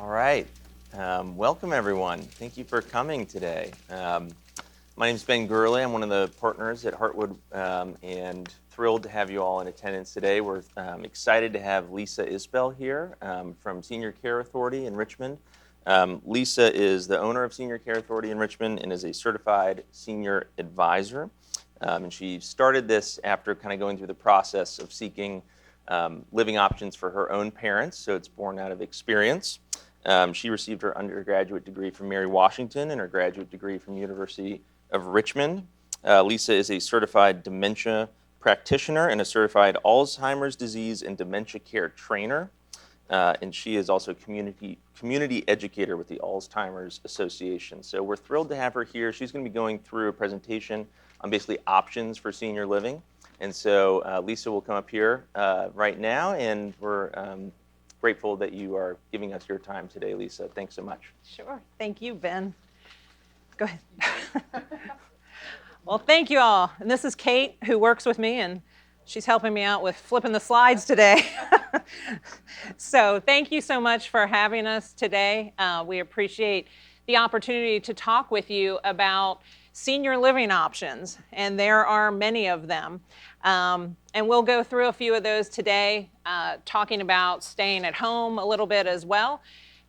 All right. Welcome, everyone. Thank you for coming today. My name is Ben Gurley. I'm one of the partners at Heartwood, and thrilled to have you all in attendance today. We're excited to have Lisa Isbell here from Senior Care Authority in Richmond. Lisa is the owner of Senior Care Authority in Richmond and is a certified senior advisor. And she started this after kind of going through the process of seeking living options for her own parents, so it's born out of experience. She received her undergraduate degree from Mary Washington and her graduate degree from University of Richmond. Lisa is a certified dementia practitioner and a certified Alzheimer's disease and dementia care trainer. And she is also a community educator with the Alzheimer's Association. So we're thrilled to have her here. She's going to be going through a presentation on basically options for senior living. And so Lisa will come up here right now, and we're grateful that you are giving us your time today, Lisa. Thanks so much. Sure. Thank you, Ben. Go ahead. Well, thank you all. And this is Kate, who works with me, and she's helping me out with flipping the slides today. So thank you so much for having us today. We appreciate the opportunity to talk with you about senior living options, and there are many of them. And we'll go through a few of those today, talking about staying at home a little bit as well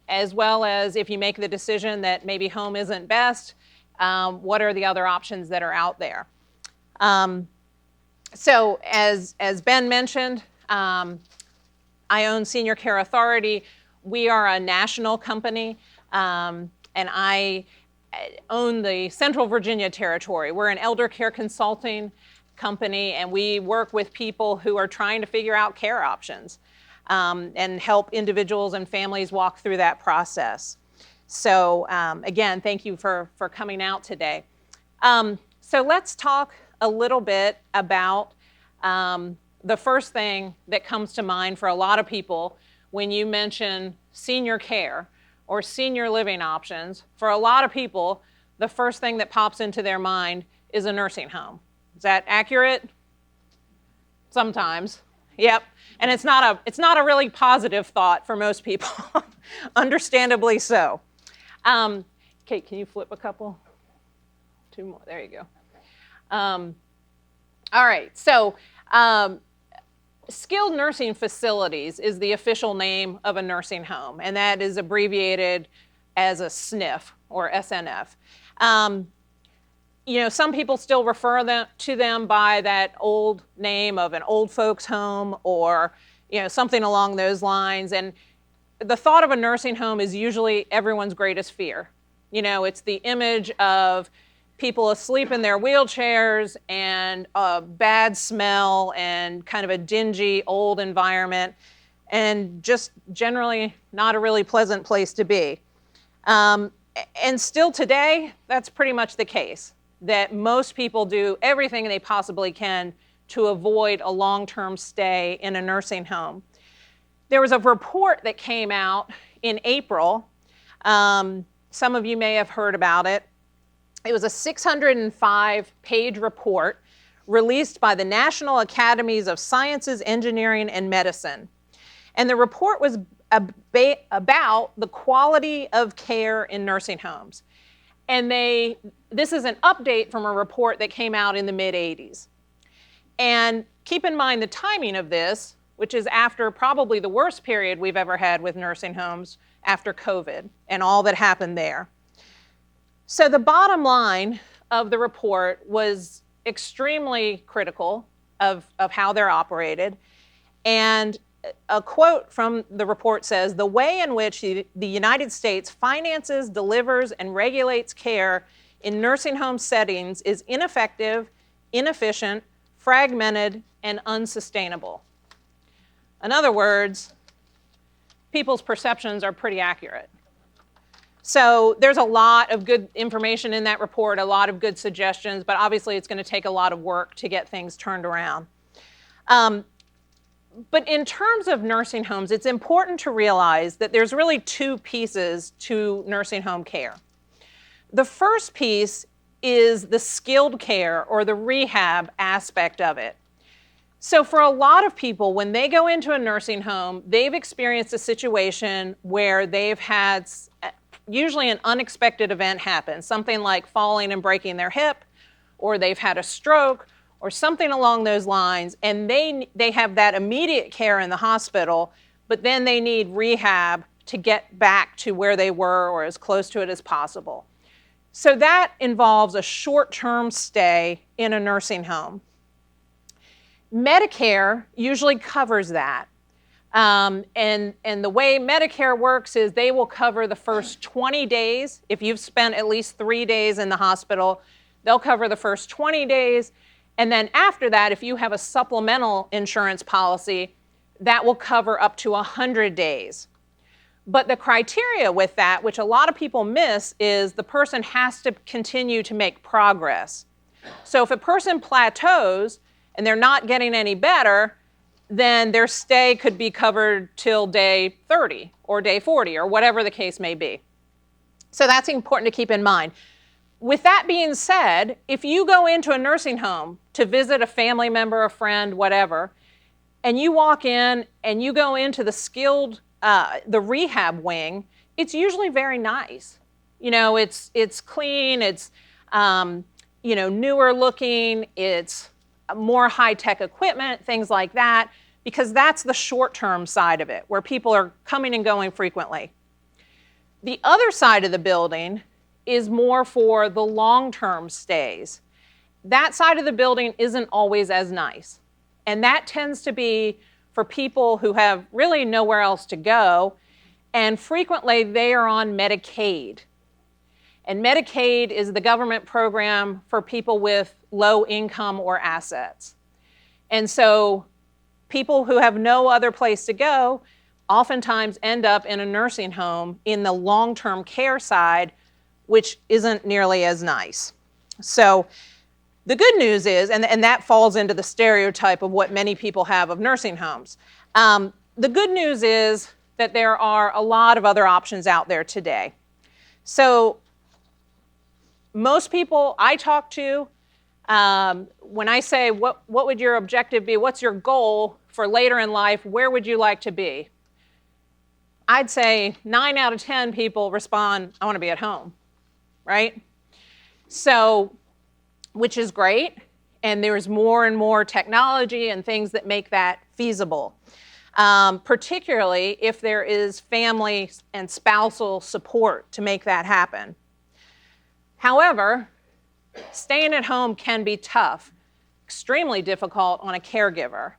as if you make the decision that maybe home isn't best, what are the other options that are out there. So as Ben mentioned, I own Senior Care Authority. We are a national company, and I own the Central Virginia territory. We're an elder care consulting company, and we work with people who are trying to figure out care options and help individuals and families walk through that process. So again, thank you for coming out today. So let's talk a little bit about the first thing that comes to mind for a lot of people when you mention senior care or senior living options. For a lot of people, the first thing that pops into their mind is a nursing home. Is that accurate? Sometimes. Yep. And it's not a really positive thought for most people, understandably so. Kate, can you flip a couple? Two more. There you go. All right. So skilled nursing facilities is the official name of a nursing home, and that is abbreviated as a SNF or SNF. Some people still refer to them by that old name of an old folks home or, something along those lines. And the thought of a nursing home is usually everyone's greatest fear. It's the image of people asleep in their wheelchairs and a bad smell and kind of a dingy old environment and just generally not a really pleasant place to be. And still today, that's pretty much the case, that most people do everything they possibly can to avoid a long-term stay in a nursing home. There was a report that came out in April. Some of you may have heard about it. It was a 605-page report released by the National Academies of Sciences, Engineering, and Medicine. And the report was about the quality of care in nursing homes. And this is an update from a report that came out in the mid-'80s. And keep in mind the timing of this, which is after probably the worst period we've ever had with nursing homes after COVID and all that happened there. So the bottom line of the report was extremely critical of how they're operated. And a quote from the report says, "The way in which the United States finances, delivers, and regulates care in nursing home settings is ineffective, inefficient, fragmented, and unsustainable." In other words, people's perceptions are pretty accurate. So there's a lot of good information in that report, a lot of good suggestions, but obviously it's going to take a lot of work to get things turned around. But in terms of nursing homes, it's important to realize that there's really two pieces to nursing home care. The first piece is the skilled care or the rehab aspect of it. So for a lot of people, when they go into a nursing home, they've experienced a situation where they've had usually an unexpected event happen, something like falling and breaking their hip, or they've had a stroke, or something along those lines, and they have that immediate care in the hospital, but then they need rehab to get back to where they were or as close to it as possible. So that involves a short-term stay in a nursing home. Medicare usually covers that. And the way Medicare works is they will cover the first 20 days. If you've spent at least 3 days in the hospital, they'll cover the first 20 days. And then after that, if you have a supplemental insurance policy, that will cover up to 100 days. But the criteria with that, which a lot of people miss, is the person has to continue to make progress. So if a person plateaus and they're not getting any better, then their stay could be covered till day 30 or day 40 or whatever the case may be. So that's important to keep in mind. With that being said, if you go into a nursing home to visit a family member, a friend, whatever, and you walk in and you go into the rehab wing, it's usually very nice. It's clean, it's newer looking, it's more high-tech equipment, things like that, because that's the short-term side of it, where people are coming and going frequently. The other side of the building is more for the long-term stays. That side of the building isn't always as nice, and that tends to be for people who have really nowhere else to go, and frequently they are on Medicaid. And Medicaid is the government program for people with low income or assets. And so people who have no other place to go oftentimes end up in a nursing home in the long-term care side, which isn't nearly as nice. So the good news is, and that falls into the stereotype of what many people have of nursing homes. The good news is that there are a lot of other options out there today. So most people I talk to, when I say, what would your objective be? What's your goal for later in life? Where would you like to be? I'd say 9 out of 10 people respond, I want to be at home, right? So, which is great, and there's more and more technology and things that make that feasible, particularly if there is family and spousal support to make that happen. However, staying at home can be tough, extremely difficult on a caregiver.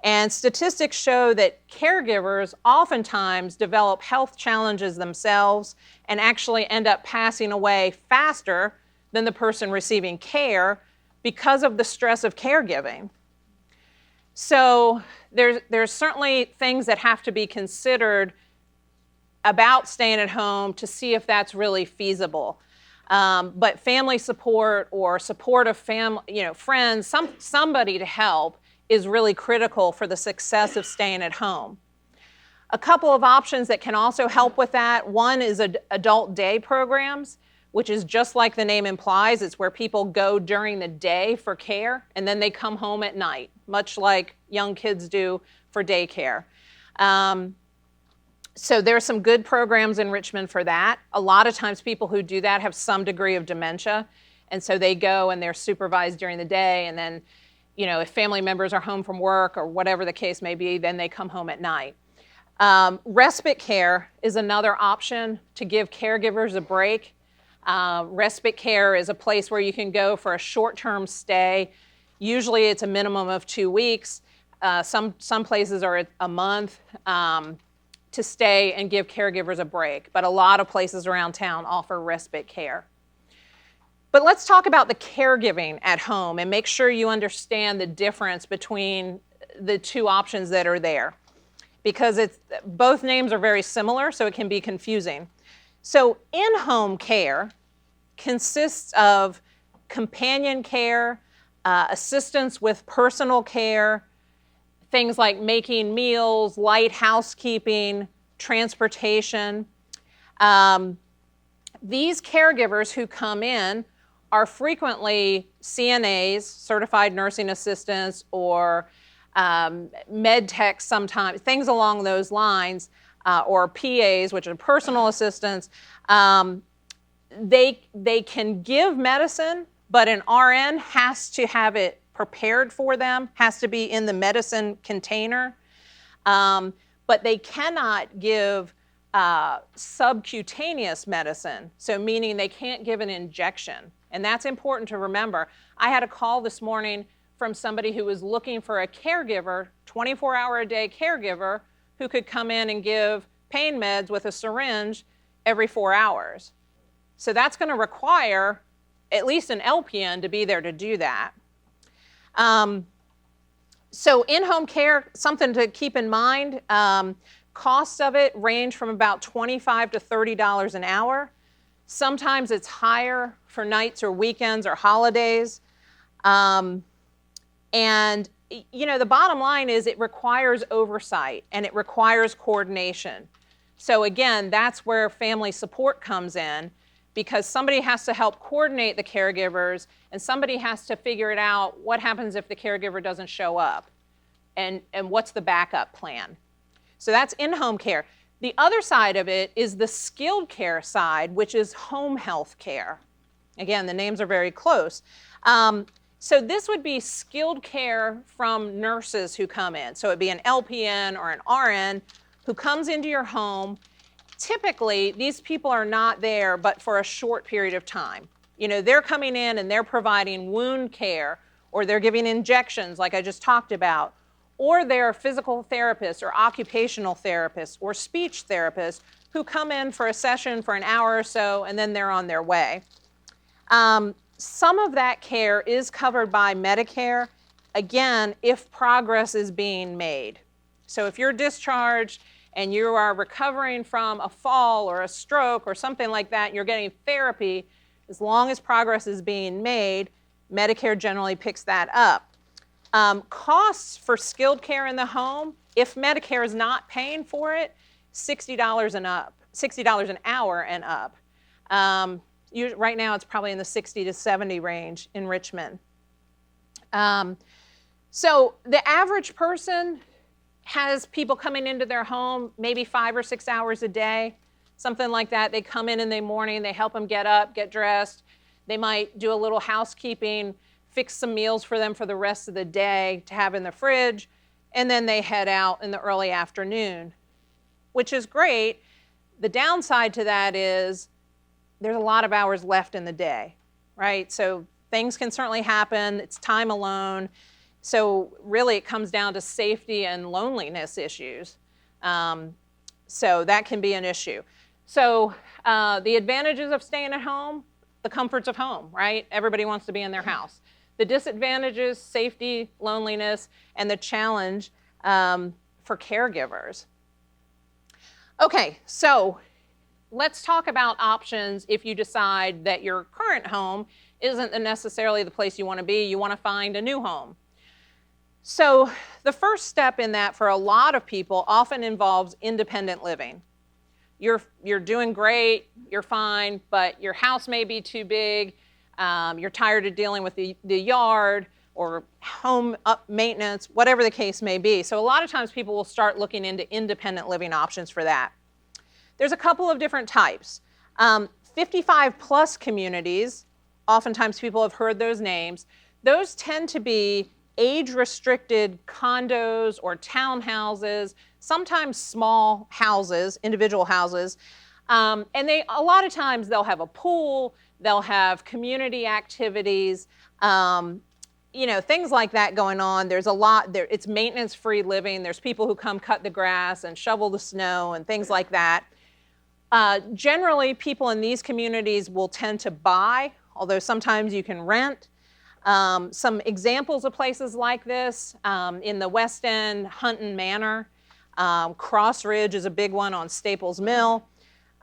And statistics show that caregivers oftentimes develop health challenges themselves and actually end up passing away faster than the person receiving care because of the stress of caregiving. So there's certainly things that have to be considered about staying at home to see if that's really feasible. But family support or support of friends, somebody to help is really critical for the success of staying at home. A couple of options that can also help with that. One is adult day programs, which is just like the name implies. It's where people go during the day for care, and then they come home at night, much like young kids do for daycare. So there's some good programs in Richmond for that. A lot of times people who do that have some degree of dementia, and so they go and they're supervised during the day, and then if family members are home from work or whatever the case may be, then they come home at night. Respite care is another option to give caregivers a break. Respite care is a place where you can go for a short-term stay. Usually it's a minimum of 2 weeks. Some places are a month to stay and give caregivers a break, but a lot of places around town offer respite care. But let's talk about the caregiving at home and make sure you understand the difference between the two options that are there, because both names are very similar, so it can be confusing. So in-home care consists of companion care, assistance with personal care, things like making meals, light housekeeping, transportation. These caregivers who come in are frequently CNAs, certified nursing assistants, or med techs sometimes, things along those lines, or PAs, which are personal assistants. They can give medicine, but an RN has to have it prepared for them, has to be in the medicine container. But they cannot give subcutaneous medicine, so meaning they can't give an injection. And that's important to remember. I had a call this morning from somebody who was looking for a caregiver, 24-hour-a-day caregiver, who could come in and give pain meds with a syringe every 4 hours. So that's going to require at least an LPN to be there to do that. So in-home care, something to keep in mind, costs of it range from about $25 to $30 an hour. Sometimes it's higher for nights or weekends or holidays. And, you know, the bottom line is it requires oversight and it requires coordination. So again, that's where family support comes in, because somebody has to help coordinate the caregivers and somebody has to figure it out, what happens if the caregiver doesn't show up, and what's the backup plan. So that's in-home care. The other side of it is the skilled care side, which is home health care. Again, the names are very close. So this would be skilled care from nurses who come in. So it'd be an LPN or an RN who comes into your home. Typically, these people are not there but for a short period of time. You know, they're coming in and they're providing wound care, or they're giving injections like I just talked about, or they're physical therapists or occupational therapists or speech therapists who come in for a session for an hour or so and then they're on their way. Some of that care is covered by Medicare, again, if progress is being made. So if you're discharged and you are recovering from a fall or a stroke or something like that, and you're getting therapy, as long as progress is being made, Medicare generally picks that up. Costs for skilled care in the home, if Medicare is not paying for it, $60 and up, $60 an hour and up. Right now it's probably in the 60 to 70 range in Richmond. So the average person has people coming into their home maybe 5 or 6 hours a day, something like that. They come in the morning, they help them get up, get dressed. They might do a little housekeeping, fix some meals for them for the rest of the day to have in the fridge, and then they head out in the early afternoon, which is great. The downside to that is there's a lot of hours left in the day, right? So things can certainly happen. It's time alone. So really it comes down to safety and loneliness issues. So that can be an issue. So the advantages of staying at home, the comforts of home, right? Everybody wants to be in their house. The disadvantages, safety, loneliness, and the challenge for caregivers. Okay, so let's talk about options if you decide that your current home isn't necessarily the place you want to be. You want to find a new home. So the first step in that for a lot of people often involves independent living. You're doing great, you're fine, but your house may be too big, you're tired of dealing with the yard or home maintenance, whatever the case may be. So a lot of times people will start looking into independent living options for that. There's a couple of different types. 55 plus communities, oftentimes people have heard those names. Those tend to be age-restricted condos or townhouses, sometimes small houses, individual houses. And a lot of times they'll have a pool, they'll have community activities, you know, things like that going on. There's a lot there. It's maintenance-free living. There's people who come cut the grass and shovel the snow and things like that. Generally, people in these communities will tend to buy, although sometimes you can rent. Some examples of places like this, in the West End, Hunton Manor. Cross Ridge is a big one on Staples Mill.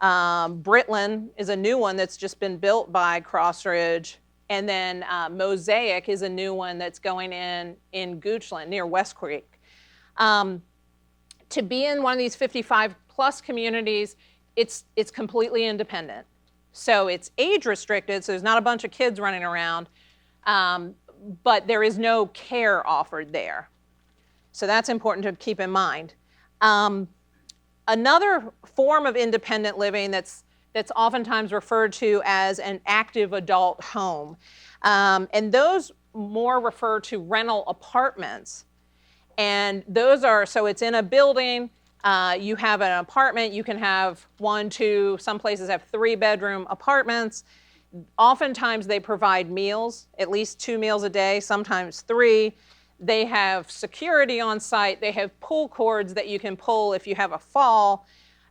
Britland is a new one that's just been built by Cross Ridge. And then Mosaic is a new one that's going in Goochland near West Creek. To be in one of these 55 plus communities, it's completely independent. So it's age restricted, so there's not a bunch of kids running around, but there is no care offered there. So that's important to keep in mind. Another form of independent living that's oftentimes referred to as an active adult home. And those more refer to rental apartments. And those are, so it's in a building, you have an apartment, you can have 1, 2, some places have 3-bedroom apartments. Oftentimes they provide meals, at least 2 meals a day, sometimes 3. They have security on site. They have pull cords that you can pull if you have a fall.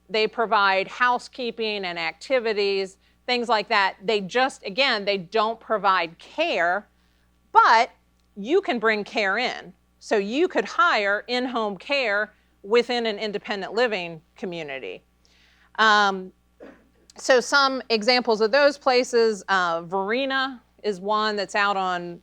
They provide housekeeping and activities, things like that. They just, again, they don't provide care, but you can bring care in. So you could hire in-home care within an independent living community. So some examples of those places, Verena is one that's out on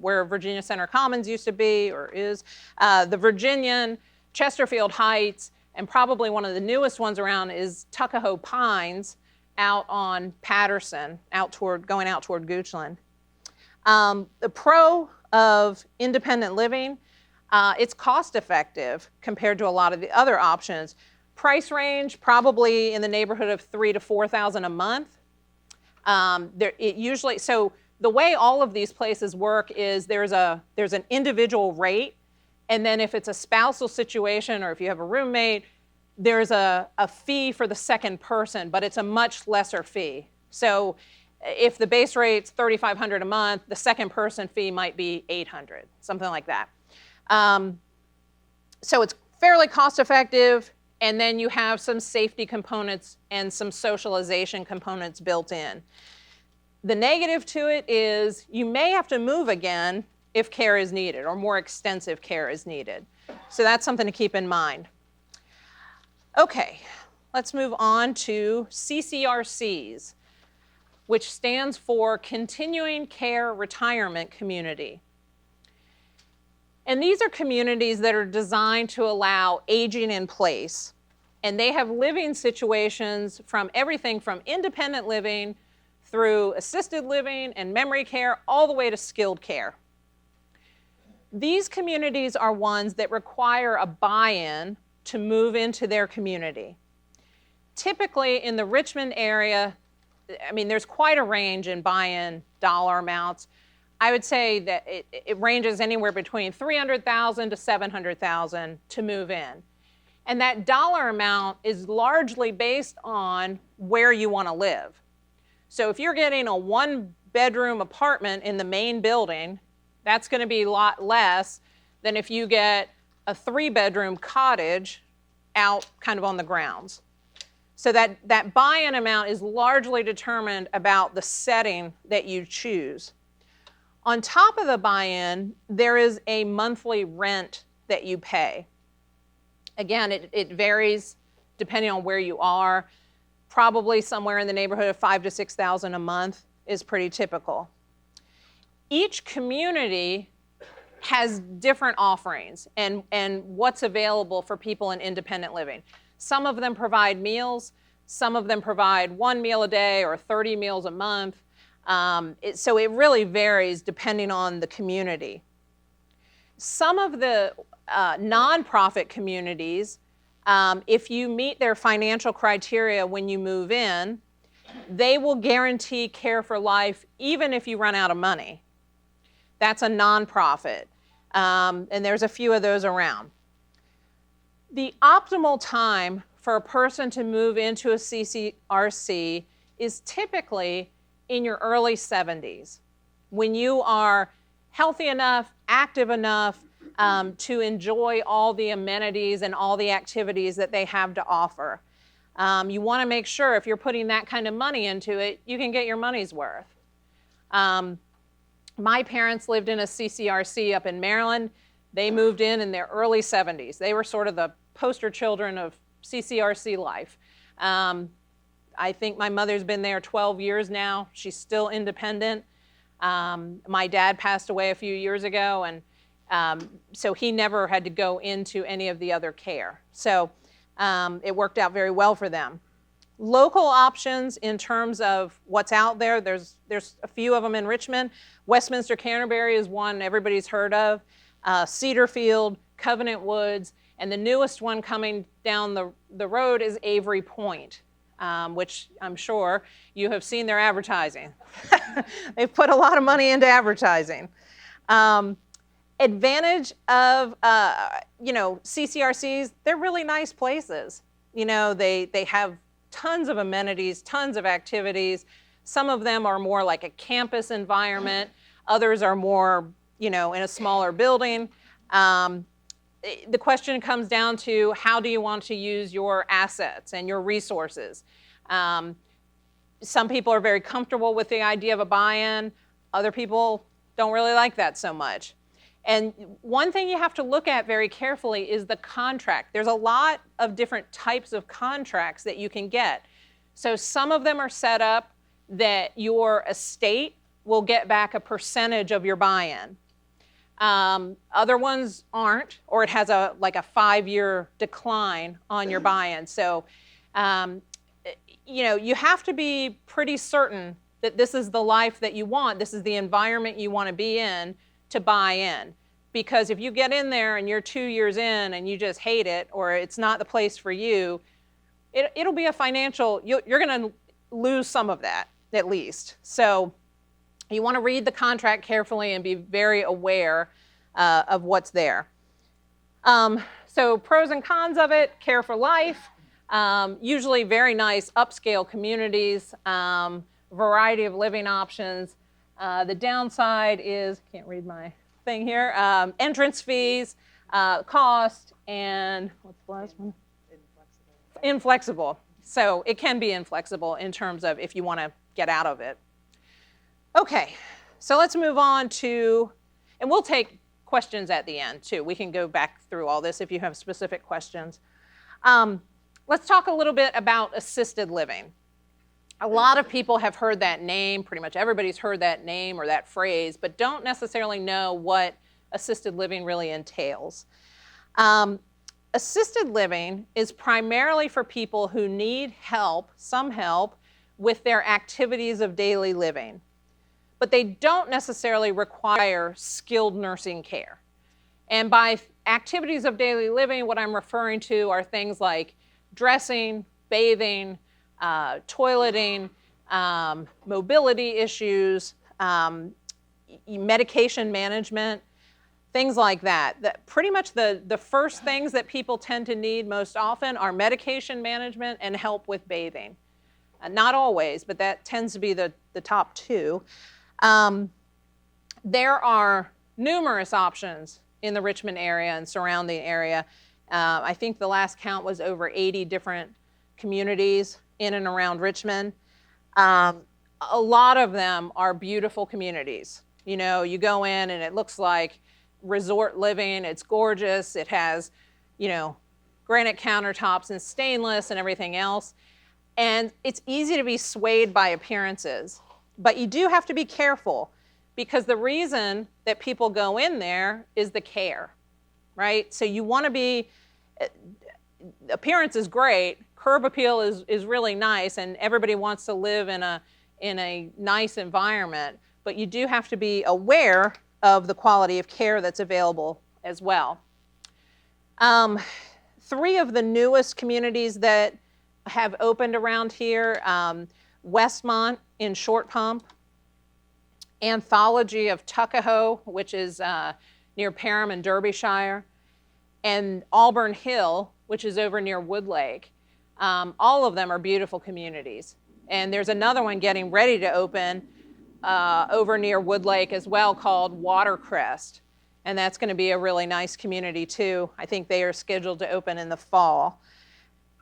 where Virginia Center Commons used to be or is, the Virginian, Chesterfield Heights, and probably one of the newest ones around is Tuckahoe Pines out on Patterson, going out toward Goochland. The pro of independent living, it's cost effective compared to a lot of the other options. Price range, probably in the neighborhood of $3,000 to $4,000 a month. So the way all of these places work is there's an individual rate, and then if it's a spousal situation or if you have a roommate, there's a fee for the second person, but it's a much lesser fee. So if the base rate's $3,500 a month, the second person fee might be $800, something like that. So it's fairly cost effective, and then you have some safety components and some socialization components built in. The negative to it is you may have to move again if care is needed or more extensive care is needed. So that's something to keep in mind. Okay, let's move on to CCRCs, which stands for Continuing Care Retirement Community. And these are communities that are designed to allow aging in place. And they have living situations from everything from independent living through assisted living and memory care, all the way to skilled care. These communities are ones that require a buy-in to move into their community. Typically in the Richmond area, I mean, there's quite a range in buy-in dollar amounts. I would say that it ranges anywhere between $300,000 to $700,000 to move in. And that dollar amount is largely based on where you want to live. So if you're getting a 1-bedroom apartment in the main building, that's going to be a lot less than if you get a 3-bedroom cottage out kind of on the grounds. So that buy-in amount is largely determined about the setting that you choose. On top of the buy-in, there is a monthly rent that you pay. Again, it varies depending on where you are. Probably somewhere in the neighborhood of $5,000 to $6,000 a month is pretty typical. Each community has different offerings and what's available for people in independent living. Some of them provide meals, some of them provide 1 meal a day or 30 meals a month. So it really varies depending on the community. Some of the nonprofit communities, if you meet their financial criteria when you move in, they will guarantee care for life even if you run out of money. That's a nonprofit, and there's a few of those around. The optimal time for a person to move into a CCRC is typically in your early 70s, when you are healthy enough, active enough to enjoy all the amenities and all the activities that they have to offer. You want to make sure if you're putting that kind of money into it, you can get your money's worth. My parents lived in a CCRC up in Maryland. They moved in their early 70s. They were sort of the poster children of CCRC life. I think my mother's been there 12 years now. She's still independent. My dad passed away a few years ago, and so he never had to go into any of the other care. So it worked out very well for them. Local options in terms of what's out there, there's a few of them in Richmond. Westminster Canterbury is one everybody's heard of. Cedarfield, Covenant Woods, and the newest one coming down the road is Avery Point, which I'm sure you have seen their advertising. They've put a lot of money into advertising. Advantage of CCRCs, they're really nice places. They have tons of amenities, tons of activities. Some of them are more like a campus environment. Others are more, in a smaller building. The question comes down to how do you want to use your assets and your resources? Some people are very comfortable with the idea of a buy-in. Other people don't really like that so much. And one thing you have to look at very carefully is the contract. There's a lot of different types of contracts that you can get. So some of them are set up that your estate will get back a percentage of your buy-in. Other ones aren't, or it has a 5-year decline on your buy-in. So, you have to be pretty certain that this is the life that you want, this is the environment you want to be in to buy in. Because if you get in there and you're 2 years in and you just hate it, or it's not the place for you, it'll be a financial, you're going to lose some of that at least. So you want to read the contract carefully and be very aware of what's there. So pros and cons of it: care for life, usually very nice upscale communities, variety of living options. The downside is, can't read my thing here, entrance fees, cost, and what's the last one? Inflexible. So it can be inflexible in terms of if you want to get out of it. Okay, so let's move on to, and we'll take questions at the end too. We can go back through all this if you have specific questions. Let's talk a little bit about assisted living. A lot of people have heard that name, pretty much everybody's heard that name or that phrase, but don't necessarily know what assisted living really entails. Assisted living is primarily for people who need help, some help, with their activities of daily living. But they don't necessarily require skilled nursing care. And by activities of daily living, what I'm referring to are things like dressing, bathing, toileting, mobility issues, medication management, things like that. Pretty much the first things that people tend to need most often are medication management and help with bathing. Not always, but that tends to be the top two. There are numerous options in the Richmond area and surrounding area. I think the last count was over 80 different communities in and around Richmond. A lot of them are beautiful communities. You go in and it looks like resort living. It's gorgeous. It has, granite countertops and stainless and everything else. And it's easy to be swayed by appearances. But you do have to be careful, because the reason that people go in there is the care, right? So you want to be, appearance is great, curb appeal is really nice, and everybody wants to live in a nice environment, but you do have to be aware of the quality of care that's available as well. 3 of the newest communities that have opened around here, Westmont in Short Pump, Anthology of Tuckahoe, which is near Perham in Derbyshire, and Auburn Hill, which is over near Woodlake. All of them are beautiful communities. And there's another one getting ready to open over near Woodlake as well, called Watercrest. And that's going to be a really nice community too. I think they are scheduled to open in the fall.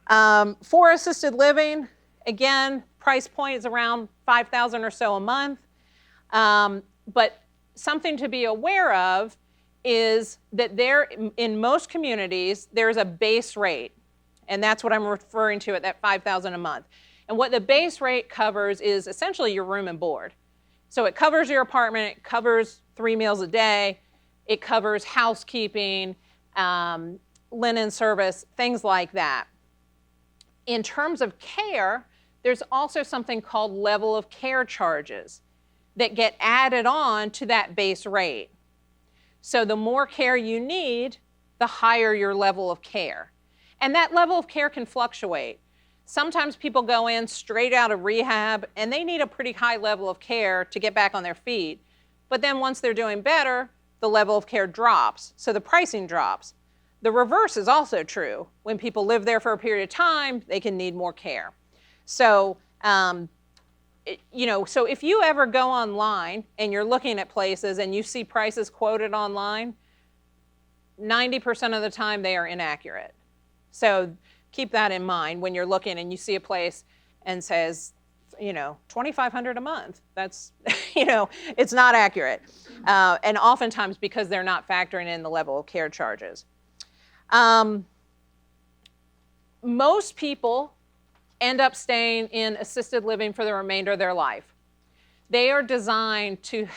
For assisted living, again, price point is around $5,000 or so a month. But something to be aware of is that in most communities, there's a base rate. And that's what I'm referring to at that $5,000 a month. And what the base rate covers is essentially your room and board. So it covers your apartment, it covers 3 meals a day, it covers housekeeping, linen service, things like that. In terms of care, there's also something called level of care charges that get added on to that base rate. So the more care you need, the higher your level of care. And that level of care can fluctuate. Sometimes people go in straight out of rehab and they need a pretty high level of care to get back on their feet. But then once they're doing better, the level of care drops, so the pricing drops. The reverse is also true. When people live there for a period of time, they can need more care. So, so if you ever go online and you're looking at places and you see prices quoted online, 90% of the time they are inaccurate. So keep that in mind when you're looking and you see a place and says, $2,500 a month. That's, it's not accurate. And oftentimes because they're not factoring in the level of care charges. Most people end up staying in assisted living for the remainder of their life. They are designed to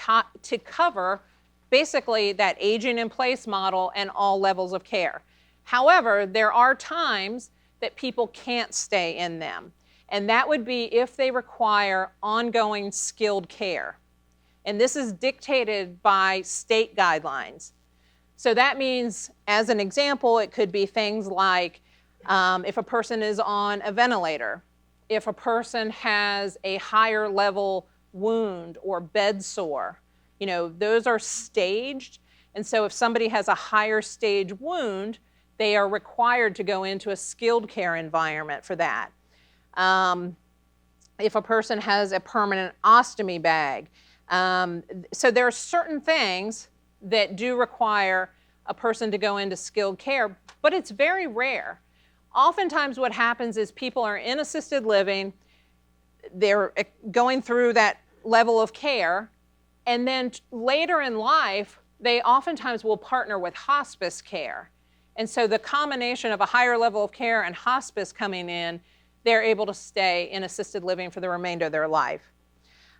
cover basically that aging in place model and all levels of care. However, there are times that people can't stay in them, and that would be if they require ongoing skilled care. And this is dictated by state guidelines. So that means, as an example, it could be things like if a person is on a ventilator, if a person has a higher level wound or bed sore, those are staged. And so if somebody has a higher stage wound, they are required to go into a skilled care environment for that. If a person has a permanent ostomy bag. So there are certain things that do require a person to go into skilled care, but it's very rare. Oftentimes what happens is people are in assisted living, they're going through that level of care, and then later in life, they oftentimes will partner with hospice care. And so the combination of a higher level of care and hospice coming in, they're able to stay in assisted living for the remainder of their life.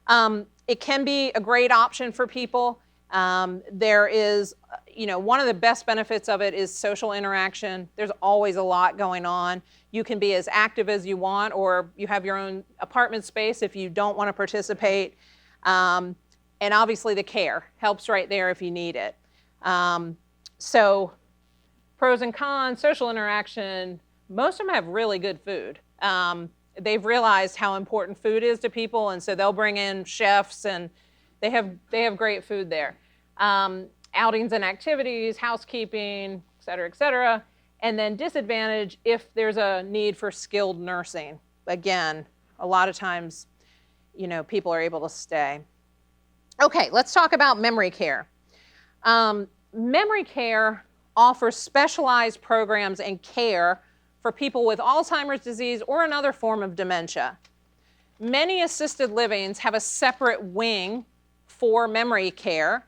It can be a great option for people. There is, one of the best benefits of it is social interaction. There's always a lot going on. You can be as active as you want, or you have your own apartment space if you don't want to participate. And obviously the care helps right there if you need it. So pros and cons, social interaction, most of them have really good food. They've realized how important food is to people, and so they'll bring in chefs, and they have great food there. Outings and activities, housekeeping, et cetera. And then disadvantage if there's a need for skilled nursing. Again, a lot of times, people are able to stay. Okay, let's talk about memory care. Memory care offers specialized programs and care for people with Alzheimer's disease or another form of dementia. Many assisted livings have a separate wing for memory care,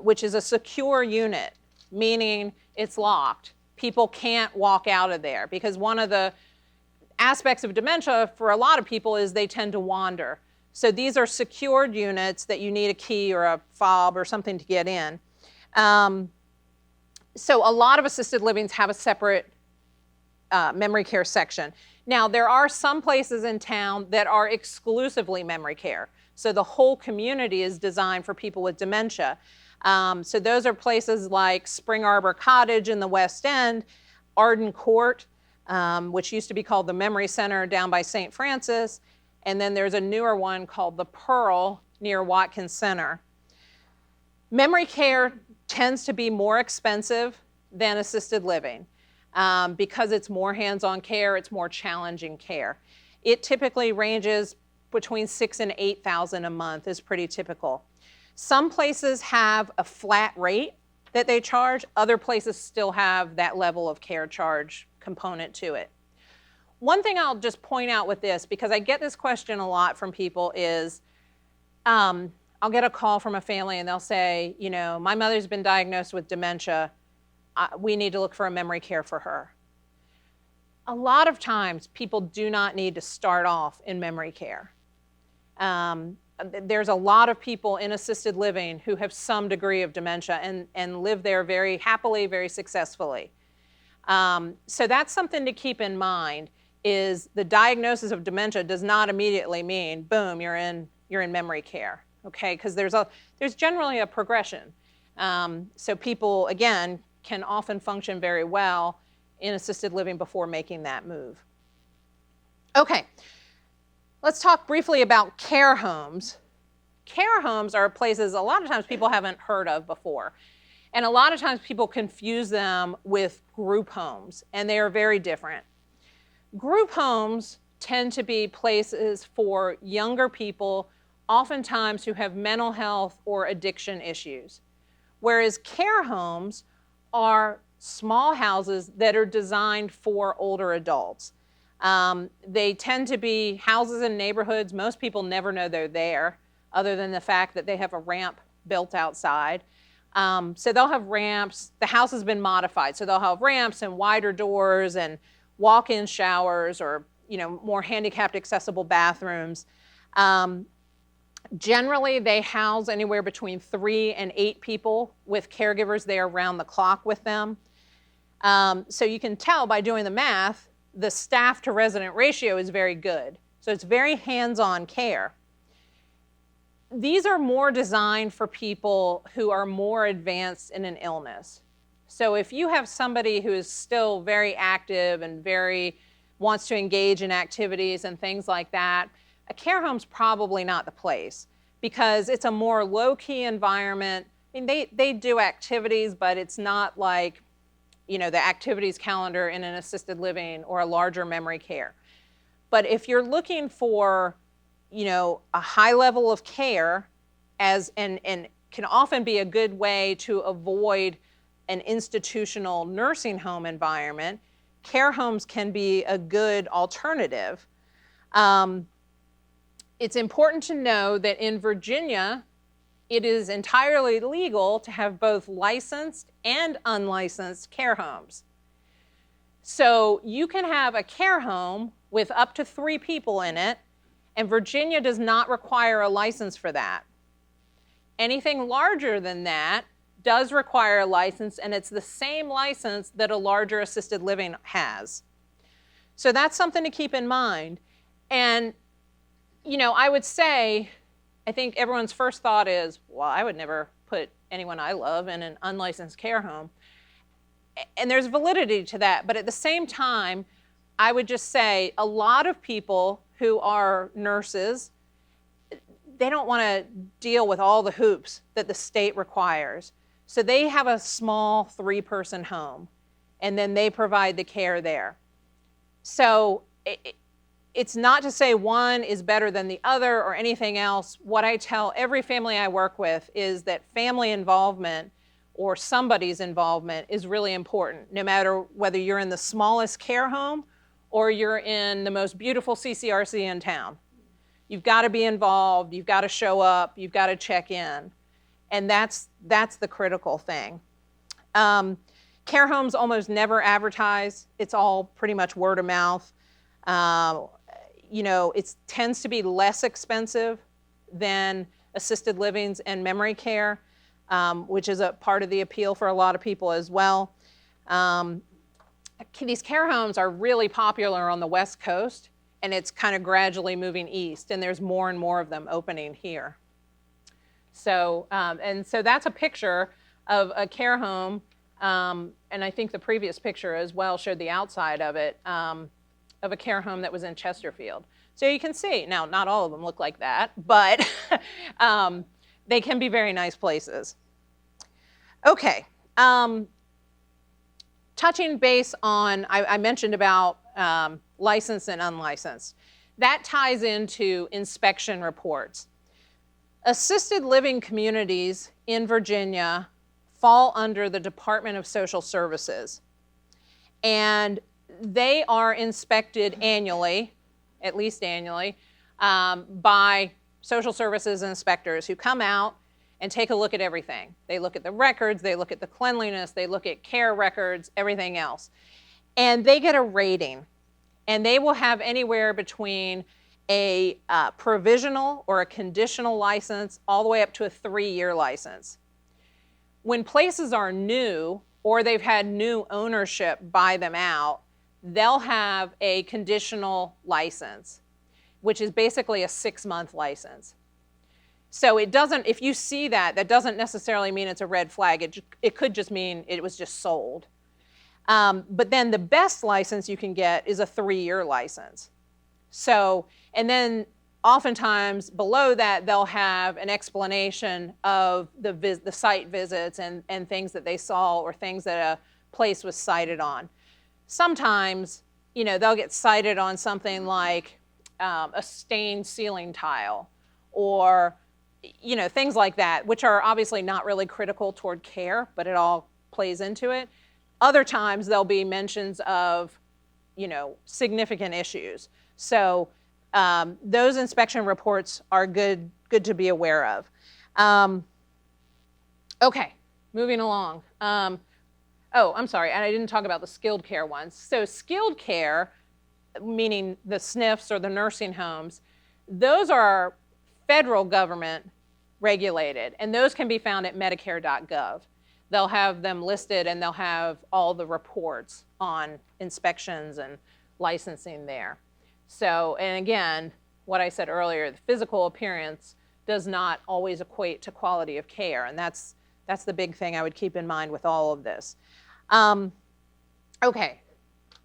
which is a secure unit, meaning it's locked. People can't walk out of there because one of the aspects of dementia for a lot of people is they tend to wander. So these are secured units that you need a key or a fob or something to get in. So a lot of assisted livings have a separate memory care section. Now, there are some places in town that are exclusively memory care. So the whole community is designed for people with dementia. So those are places like Spring Arbor Cottage in the West End, Arden Court, which used to be called the Memory Center down by St. Francis, and then there's a newer one called the Pearl near Watkins Center. Memory care tends to be more expensive than assisted living because it's more hands-on care, it's more challenging care. It typically ranges between $6,000 and $8,000 a month is pretty typical. Some places have a flat rate that they charge. Other places still have that level of care charge component to it. One thing I'll just point out with this, because I get this question a lot from people, is I'll get a call from a family and they'll say, my mother's been diagnosed with dementia. We need to look for a memory care for her. A lot of times people do not need to start off in memory care. There's a lot of people in assisted living who have some degree of dementia and live there very happily, very successfully. So that's something to keep in mind. is the diagnosis of dementia does not immediately mean, boom, you're in memory care, okay? Because there's generally a progression. So people, again, can often function very well in assisted living before making that move. Okay, let's talk briefly about care homes. Care homes are places a lot of times people haven't heard of before. And a lot of times people confuse them with group homes, and they are very different. Group homes tend to be places for younger people, oftentimes who have mental health or addiction issues. Whereas care homes are small houses that are designed for older adults. They tend to be houses in neighborhoods. Most people never know they're there, other than the fact that they have a ramp built outside. So they'll have ramps. The house has been modified, so they'll have ramps and wider doors and walk-in showers, or more handicapped accessible bathrooms. Generally, they house anywhere between 3 and 8 people with caregivers there around the clock with them. So you can tell by doing the math, the staff to resident ratio is very good. So it's very hands-on care. These are more designed for people who are more advanced in an illness. So if you have somebody who is still very active and wants to engage in activities and things like that, a care home's probably not the place, because it's a more low-key environment. I mean, they do activities, but it's not like, the activities calendar in an assisted living or a larger memory care. But if you're looking for, a high level of care, and can often be a good way to avoid an institutional nursing home environment, care homes can be a good alternative. It's important to know that in Virginia, it is entirely legal to have both licensed and unlicensed care homes. So you can have a care home with up to 3 people in it, and Virginia does not require a license for that. Anything larger than that does require a license, and it's the same license that a larger assisted living has. So that's something to keep in mind. And, I would say, I think everyone's first thought is, well, I would never put anyone I love in an unlicensed care home. And there's validity to that. But at the same time, I would just say a lot of people who are nurses, they don't want to deal with all the hoops that the state requires. So they have a small 3-person home, and then they provide the care there. So it's not to say one is better than the other or anything else. What I tell every family I work with is that family involvement or somebody's involvement is really important, no matter whether you're in the smallest care home or you're in the most beautiful CCRC in town. You've got to be involved, you've got to show up, you've got to check in. And that's the critical thing. Care homes almost never advertise. It's all pretty much word of mouth. It tends to be less expensive than assisted livings and memory care, which is a part of the appeal for a lot of people as well. These care homes are really popular on the West Coast, and it's kind of gradually moving east, and there's more and more of them opening here. So, so that's a picture of a care home, and I think the previous picture as well showed the outside of it, of a care home that was in Chesterfield. So you can see, now not all of them look like that, but they can be very nice places. Okay, touching base on, I mentioned about licensed and unlicensed. That ties into inspection reports. Assisted living communities in Virginia fall under the Department of Social Services, and they are inspected annually, at least annually, by social services inspectors who come out and take a look at everything. They look at the records, they look at the cleanliness, they look at care records, everything else. And they get a rating, and they will have anywhere between a provisional or a conditional license all the way up to a 3-year license. When places are new or they've had new ownership buy them out, they'll have a conditional license, which is basically a 6-month license. So it doesn't, if you see that, that doesn't necessarily mean it's a red flag. It could just mean it was just sold. But then the best license you can get is a 3-year license. So, and then oftentimes below that, they'll have an explanation of the site visits and things that they saw or things that a place was cited on. Sometimes, they'll get cited on something like a stained ceiling tile or, things like that, which are obviously not really critical toward care, but it all plays into it. Other times there'll be mentions of, significant issues. So those inspection reports are good to be aware of. Okay, moving along. I'm sorry, and I didn't talk about the skilled care ones. So skilled care, meaning the SNFs or the nursing homes, those are federal government regulated, and those can be found at medicare.gov. They'll have them listed and they'll have all the reports on inspections and licensing there. So, and again, what I said earlier, the physical appearance does not always equate to quality of care, and that's the big thing I would keep in mind with all of this. Okay,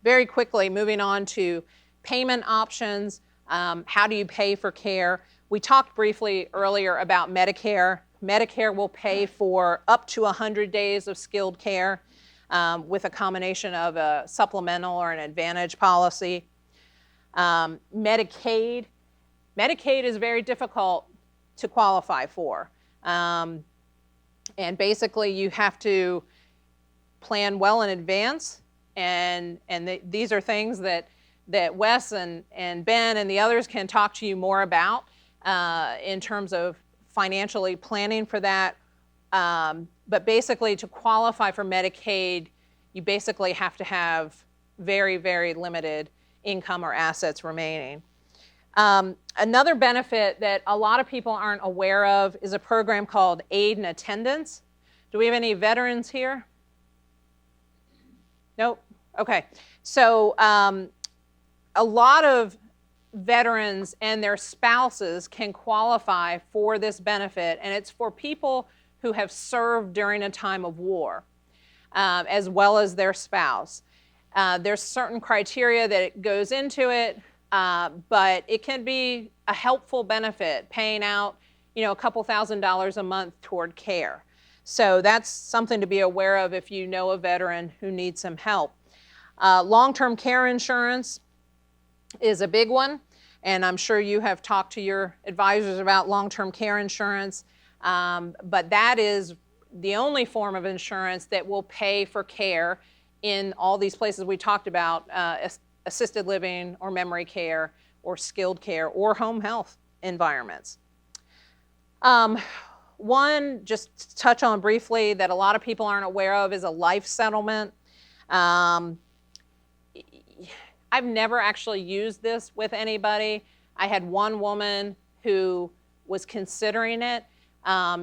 very quickly, moving on to payment options. How do you pay for care? We talked briefly earlier about Medicare. Medicare will pay for up to 100 days of skilled care with a combination of a supplemental or an advantage policy. Medicaid is very difficult to qualify for. And basically you have to plan well in advance. And these are things that Wes and Ben and the others can talk to you more about in terms of financially planning for that. But basically to qualify for Medicaid, you basically have to have very, very limited income or assets remaining. Another benefit that a lot of people aren't aware of is a program called Aid and Attendance. Do we have any veterans here? Nope. Okay. So a lot of veterans and their spouses can qualify for this benefit, and it's for people who have served during a time of war, as well as their spouse. There's certain criteria that it goes into it, but it can be a helpful benefit, paying out, a couple $1,000s a month toward care. So that's something to be aware of if you know a veteran who needs some help. Long-term care insurance is a big one, and I'm sure you have talked to your advisors about long-term care insurance, but that is the only form of insurance that will pay for care in all these places we talked about, assisted living or memory care or skilled care or home health environments. One, just to touch on briefly, that a lot of people aren't aware of is a life settlement. I've never actually used this with anybody. I had one woman who was considering it.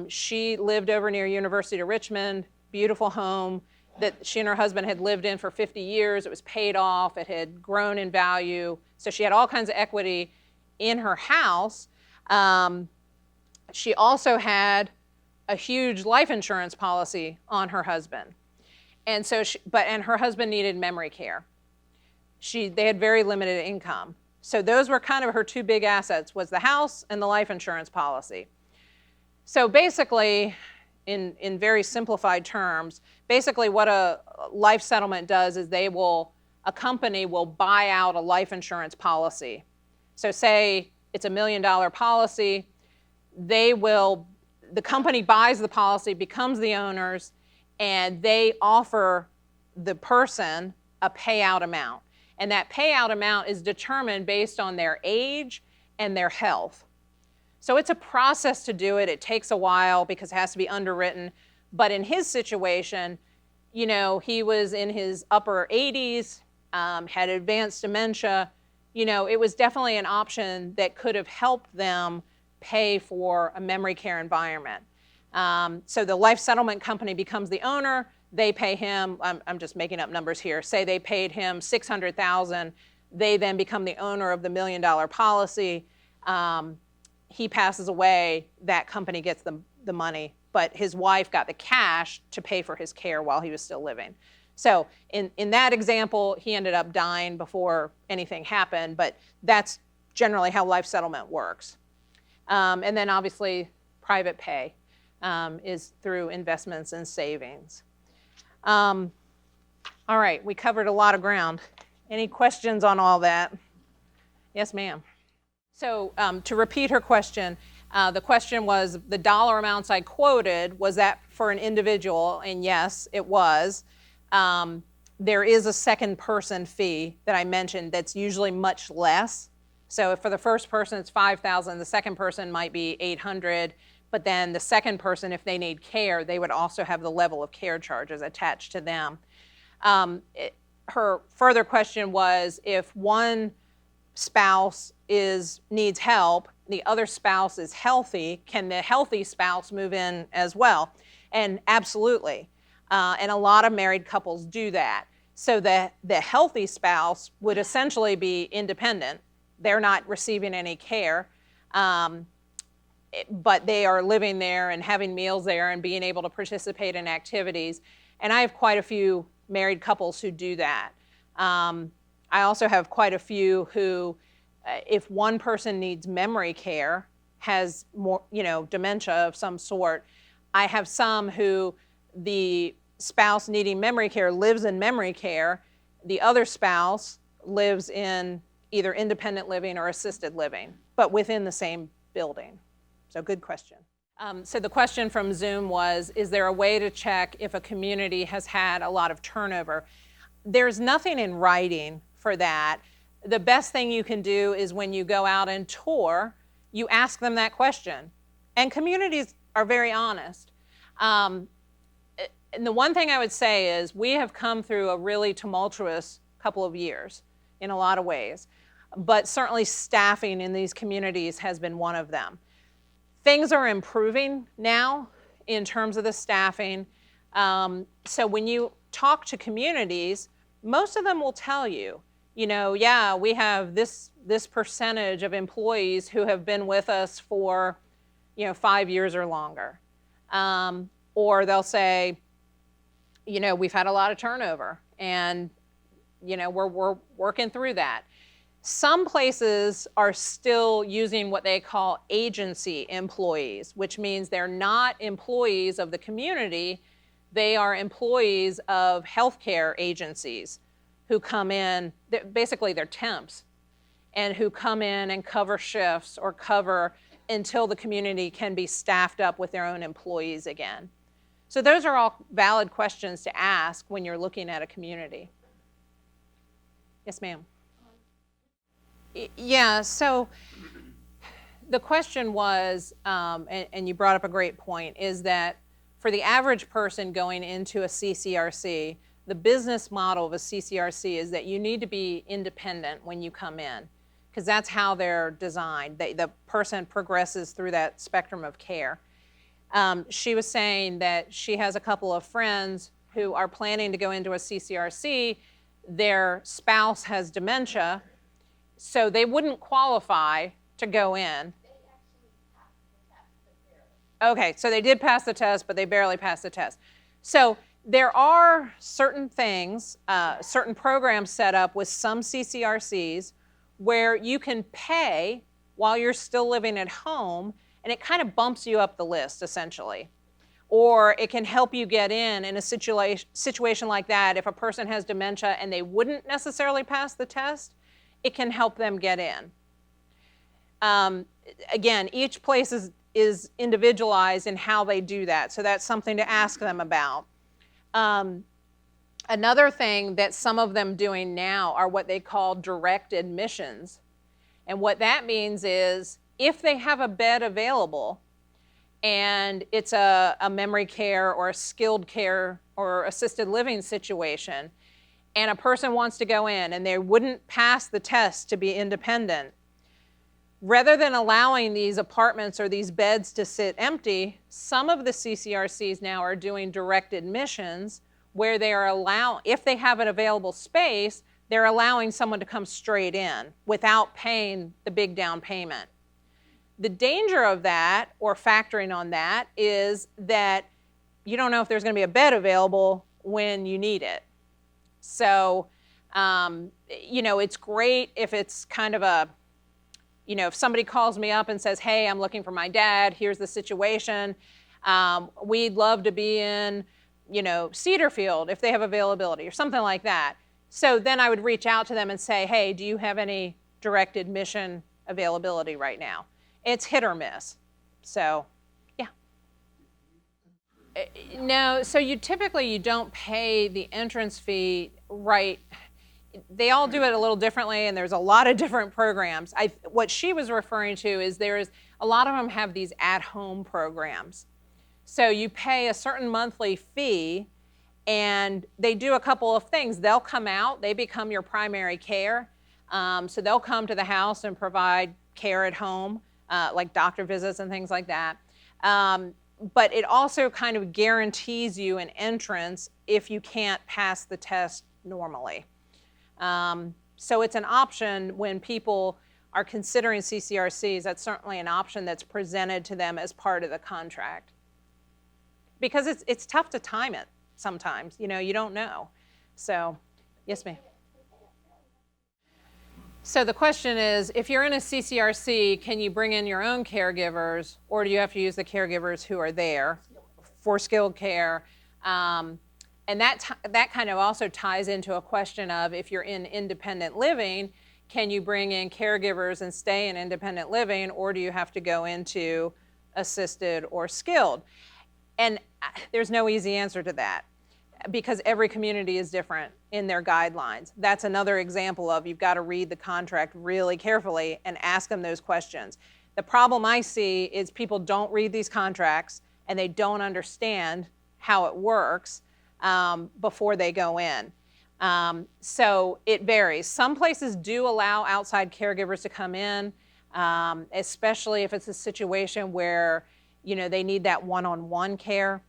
She lived over near University of Richmond, beautiful home that she and her husband had lived in for 50 years. It was paid off. It had grown in value. So she had all kinds of equity in her house. She also had a huge life insurance policy on her husband. And so and her husband needed memory care. They had very limited income. So those were kind of her two big assets, was the house and the life insurance policy. So basically, in very simplified terms, basically what a life settlement does is a company will buy out a life insurance policy. So say it's $1 million policy, the company buys the policy, becomes the owners, and they offer the person a payout amount. And that payout amount is determined based on their age and their health. So it's a process to do it. It takes a while because it has to be underwritten. But in his situation, he was in his upper 80s, had advanced dementia. It was definitely an option that could have helped them pay for a memory care environment. So the life settlement company becomes the owner. they pay him, I'm just making up numbers here, say they paid him $600,000, they then become the owner of the $1 million policy. He passes away, that company gets the money, but his wife got the cash to pay for his care while he was still living. So in that example, he ended up dying before anything happened, but that's generally how life settlement works. And then obviously private pay is through investments and savings. All right, we covered a lot of ground. Any questions on all that? Yes, ma'am. So to repeat her question, the question was the dollar amounts I quoted, was that for an individual? And yes, it was. There is a second person fee that I mentioned that's usually much less. So if for the first person it's $5,000, the second person might be $800, but then the second person, if they need care, they would also have the level of care charges attached to them. Her further question was if one spouse needs help, the other spouse is healthy, can the healthy spouse move in as well? And absolutely. And a lot of married couples do that. So the healthy spouse would essentially be independent. They're not receiving any care, but they are living there and having meals there and being able to participate in activities. And I have quite a few married couples who do that. I also have quite a few who, if one person needs memory care, has more, dementia of some sort, I have some who the spouse needing memory care lives in memory care. The other spouse lives in either independent living or assisted living, but within the same building. So good question. So the question from Zoom was, is there a way to check if a community has had a lot of turnover? There's nothing in writing for that. The best thing you can do is when you go out and tour, you ask them that question. And communities are very honest. And the one thing I would say is we have come through a really tumultuous couple of years in a lot of ways, but certainly staffing in these communities has been one of them. Things are improving now in terms of the staffing. So when you talk to communities, most of them will tell you, yeah, we have this percentage of employees who have been with us for, 5 years or longer. Or they'll say, we've had a lot of turnover and, we're working through that. Some places are still using what they call agency employees, which means they're not employees of the community. They are employees of healthcare agencies who come in, basically they're temps, and who come in and cover shifts or cover until the community can be staffed up with their own employees again. So those are all valid questions to ask when you're looking at a community. Yes, ma'am. Yeah, so the question was, and you brought up a great point, is that for the average person going into a CCRC, the business model of a CCRC is that you need to be independent when you come in, because that's how they're designed. The person progresses through that spectrum of care. She was saying that she has a couple of friends who are planning to go into a CCRC. Their spouse has dementia, so they wouldn't qualify to go in. Okay, so they did pass the test, but they barely passed the test. So there are certain things, certain programs set up with some CCRCs where you can pay while you're still living at home, and it kind of bumps you up the list, essentially. Or it can help you get in a situation like that. If a person has dementia and they wouldn't necessarily pass the test, it can help them get in. Again, each place is individualized in how they do that, so that's something to ask them about. Another thing that some of them doing now are what they call direct admissions. And what that means is if they have a bed available and it's a memory care or a skilled care or assisted living situation, and a person wants to go in and they wouldn't pass the test to be independent, rather than allowing these apartments or these beds to sit empty, some of the CCRCs now are doing direct admissions where they are if they have an available space, they're allowing someone to come straight in without paying the big down payment. The danger of that, or factoring on that, is that you don't know if there's going to be a bed available when you need it. So, it's great if it's kind of if somebody calls me up and says, hey, I'm looking for my dad, here's the situation. We'd love to be in, Cedarfield if they have availability or something like that. So then I would reach out to them and say, hey, do you have any direct admission availability right now? It's hit or miss. So, yeah. No, so you don't pay the entrance fee right. They all do it a little differently, and there's a lot of different programs. What she was referring to is a lot of them have these at-home programs. So you pay a certain monthly fee, and they do a couple of things. They'll come out, they become your primary care. So they'll come to the house and provide care at home, like doctor visits and things like that. But it also kind of guarantees you an entrance if you can't pass the test normally. So it's an option when people are considering CCRCs. That's certainly an option that's presented to them as part of the contract. Because it's tough to time it sometimes. You don't know. So, yes, ma'am. So the question is, if you're in a CCRC, can you bring in your own caregivers, or do you have to use the caregivers who are there for skilled care? And that kind of also ties into a question of, if you're in independent living, can you bring in caregivers and stay in independent living, or do you have to go into assisted or skilled? And there's no easy answer to that, because every community is different in their guidelines. That's another example of, you've got to read the contract really carefully and ask them those questions. The problem I see is people don't read these contracts and they don't understand how it works before they go in. So it varies. Some places do allow outside caregivers to come in, especially if it's a situation where they need that one-on-one care.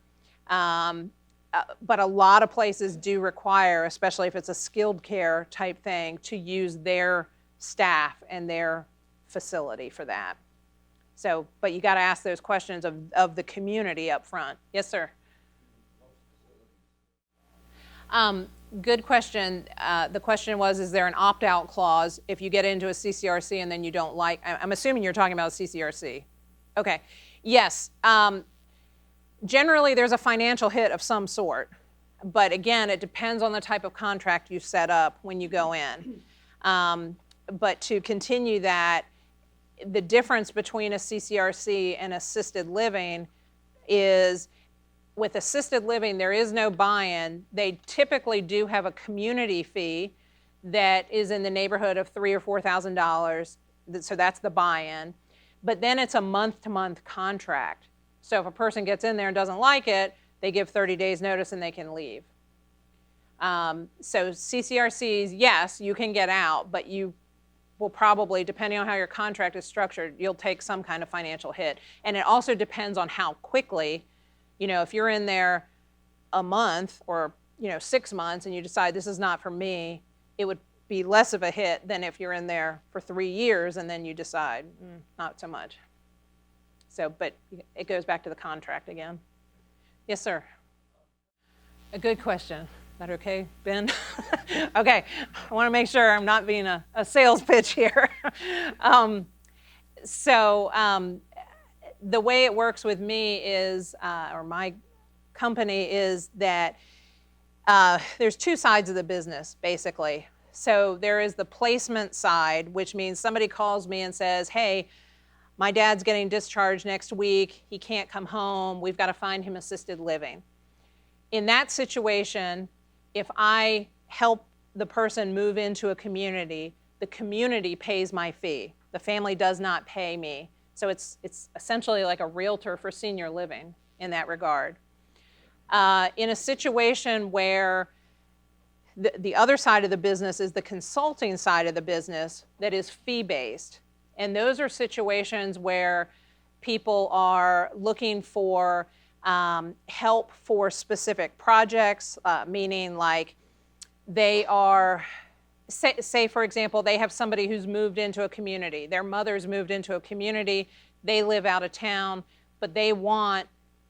But a lot of places do require, especially if it's a skilled care type thing, to use their staff and their facility for that. So, but you got to ask those questions of the community up front. Yes, sir. Good question. The question was, is there an opt-out clause if you get into a CCRC and then you don't like? I'm assuming you're talking about a CCRC. Okay. Yes. Generally, there's a financial hit of some sort, but again, it depends on the type of contract you set up when you go in. But to continue that, the difference between a CCRC and assisted living is, with assisted living, there is no buy-in. They typically do have a community fee that is in the neighborhood of $3,000 or $4,000, so that's the buy-in. But then it's a month-to-month contract. So if a person gets in there and doesn't like it, they give 30 days notice and they can leave. So CCRCs, yes, you can get out, but you will probably, depending on how your contract is structured, you'll take some kind of financial hit. And it also depends on how quickly, if you're in there a month or, 6 months and you decide this is not for me, it would be less of a hit than if you're in there for 3 years and then you decide, not so much. So, but it goes back to the contract again. Yes, sir. A good question. Is that okay, Ben? Okay, I want to make sure I'm not being a sales pitch here. The way it works with me is, or my company is that there's two sides of the business, basically. So there is the placement side, which means somebody calls me and says, hey, my dad's getting discharged next week. He can't come home. We've got to find him assisted living. In that situation, if I help the person move into a community, the community pays my fee. The family does not pay me. So it's essentially like a realtor for senior living in that regard. In a situation where the other side of the business is the consulting side of the business that is fee-based. And those are situations where people are looking for help for specific projects, meaning like they are, say for example, they have somebody who's moved into a community. Their mother's moved into a community. They live out of town, but they want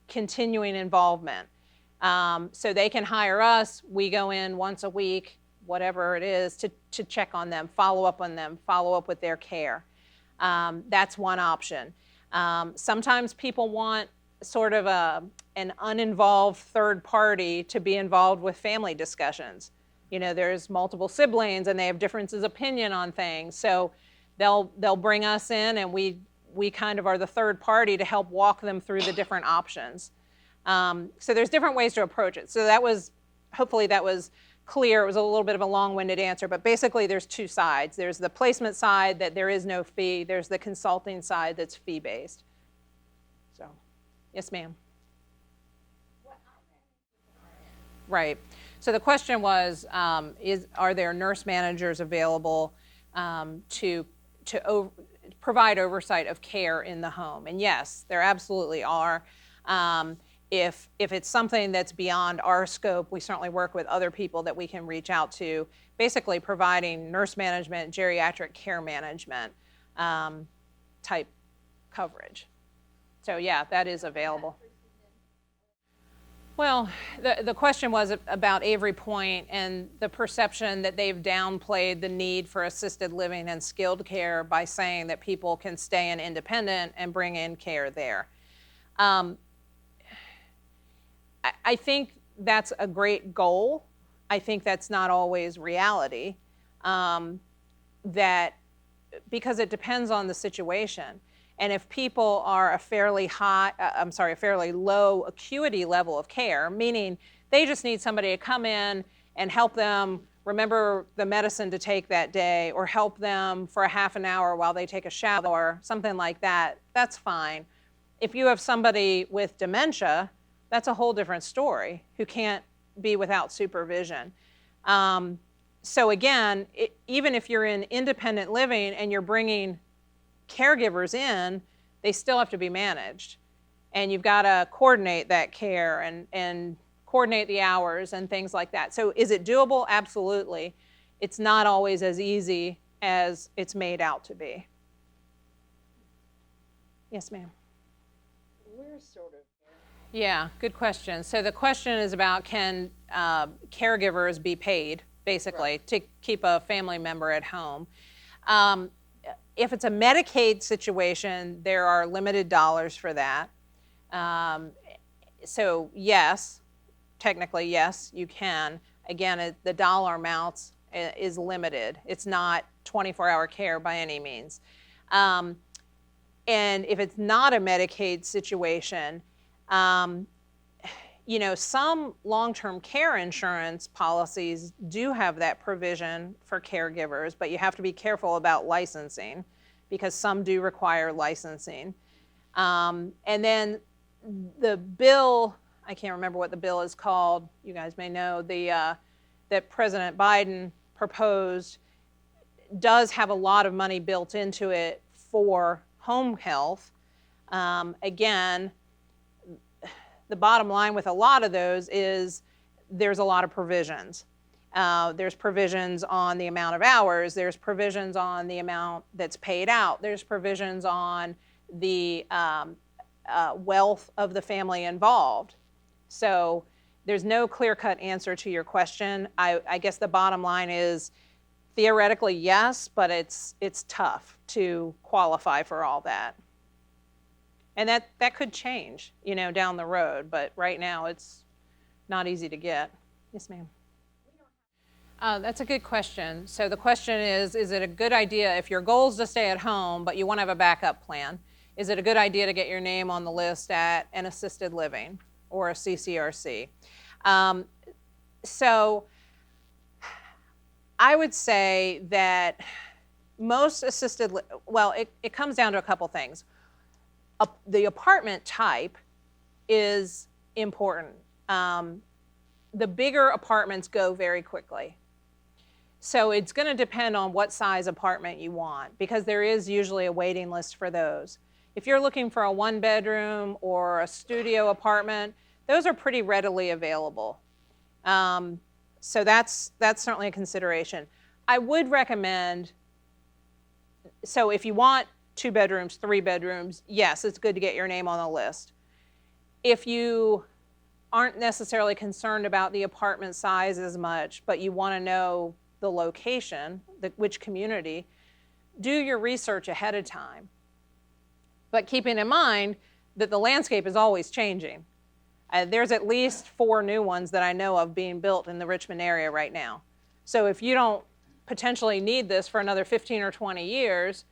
continuing involvement. So they can hire us. We go in once a week, whatever it is, to check on them, follow up with their care. That's one option. Sometimes people want sort of an uninvolved third party to be involved with family discussions. You know, there's multiple siblings and they have differences of opinion on things. So they'll bring us in, and we kind of are the third party to help walk them through the different options. So there's different ways to approach it. So hopefully that was clear. It was a little bit of a long-winded answer, but basically there's two sides. There's the placement side that there is no fee. There's the consulting side that's fee-based. So, yes, ma'am. Right. So the question was, are there nurse managers available to provide oversight of care in the home? And yes, there absolutely are. If it's something that's beyond our scope, we certainly work with other people that we can reach out to, basically providing nurse management, geriatric care management type coverage. So yeah, that is available. Well, the question was about Avery Point and the perception that they've downplayed the need for assisted living and skilled care by saying that people can stay in independent and bring in care there. I think that's a great goal. I think that's not always reality. Because it depends on the situation. And if people are a fairly low acuity level of care, meaning they just need somebody to come in and help them remember the medicine to take that day, or help them for a half an hour while they take a shower, something like that, that's fine. If you have somebody with dementia, that's a whole different story, who can't be without supervision. So again, even if you're in independent living and you're bringing caregivers in, they still have to be managed. And you've got to coordinate that care and coordinate the hours and things like that. So is it doable? Absolutely. It's not always as easy as it's made out to be. Yes, ma'am. We're sort of... Yeah, good question. So the question is about, can caregivers be paid, basically, to keep a family member at home? If it's a Medicaid situation, there are limited dollars for that. So yes, technically yes, you can. Again, the dollar amounts is limited. It's not 24-hour care by any means. And if it's not a Medicaid situation, you know, some long-term care insurance policies do have that provision for caregivers, but you have to be careful about licensing, because some do require licensing. And then the bill, I can't remember what the bill is called, you guys may know, that President Biden proposed does have a lot of money built into it for home health. Again, the bottom line with a lot of those is there's a lot of provisions. There's provisions on the amount of hours. There's provisions on the amount that's paid out. There's provisions on the wealth of the family involved. So there's no clear-cut answer to your question. I guess the bottom line is theoretically yes, but it's tough to qualify for all that. And that could change, you know, down the road, but right now it's not easy to get. Yes, ma'am. That's a good question. So the question is it a good idea, if your goal is to stay at home, but you want to have a backup plan, is it a good idea to get your name on the list at an assisted living or a CCRC? So I would say that most assisted, it comes down to a couple things. The apartment type is important. The bigger apartments go very quickly. So it's going to depend on what size apartment you want, because there is usually a waiting list for those. If you're looking for a 1-bedroom or a studio apartment, those are pretty readily available. So that's certainly a consideration. I would recommend, so if you want 2 bedrooms, 3 bedrooms, yes, it's good to get your name on the list. If you aren't necessarily concerned about the apartment size as much, but you want to know the location, which community, do your research ahead of time. But keeping in mind that the landscape is always changing. There's at least 4 new ones that I know of being built in the Richmond area right now. So if you don't potentially need this for another 15 or 20 years,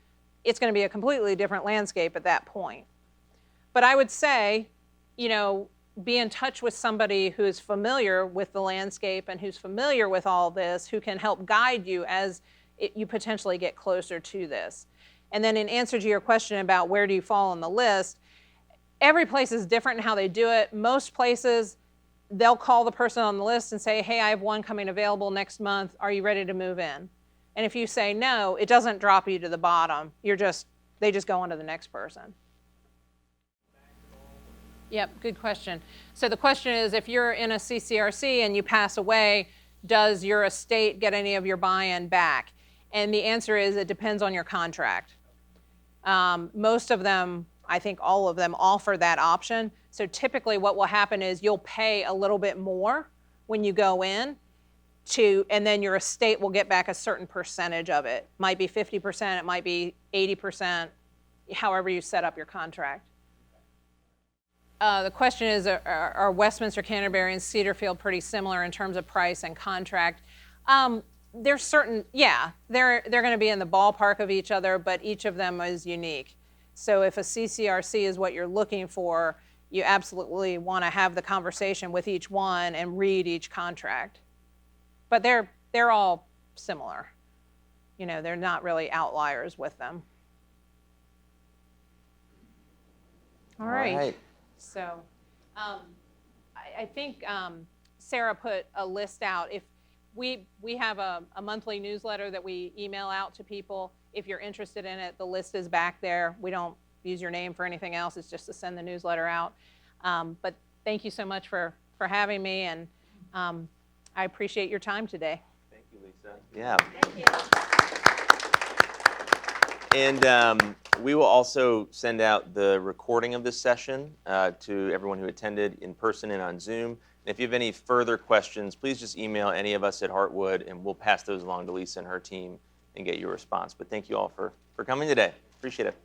it's going to be a completely different landscape at that point. But I would say, you know, be in touch with somebody who's familiar with the landscape and who's familiar with all this, who can help guide you as you potentially get closer to this. And then in answer to your question about where do you fall on the list, every place is different in how they do it. Most places, they'll call the person on the list and say, hey, I have one coming available next month. Are you ready to move in? And if you say no, it doesn't drop you to the bottom. They just go on to the next person. Yep, good question. So the question is, if you're in a CCRC and you pass away, does your estate get any of your buy-in back? And the answer is it depends on your contract. Most of them, I think all of them, offer that option. So typically what will happen is you'll pay a little bit more when you go in, and then your estate will get back a certain percentage of it. Might be 50%, it might be 80%, however you set up your contract. The question is, are Westminster, Canterbury, and Cedarfield pretty similar in terms of price and contract? There's certain, yeah, they're going to be in the ballpark of each other, but each of them is unique. So if a CCRC is what you're looking for, you absolutely want to have the conversation with each one and read each contract. But they're all similar. You know, they're not really outliers with them. All right. So I think Sarah put a list out. If we have a monthly newsletter that we email out to people. If you're interested in it, the list is back there. We don't use your name for anything else. It's just to send the newsletter out. But thank you so much for having me, and I appreciate your time today. Thank you, Lisa. Yeah. Thank you. And we will also send out the recording of this session to everyone who attended in person and on Zoom. And if you have any further questions, please just email any of us at Heartwood, and we'll pass those along to Lisa and her team and get your response. But thank you all for coming today. Appreciate it.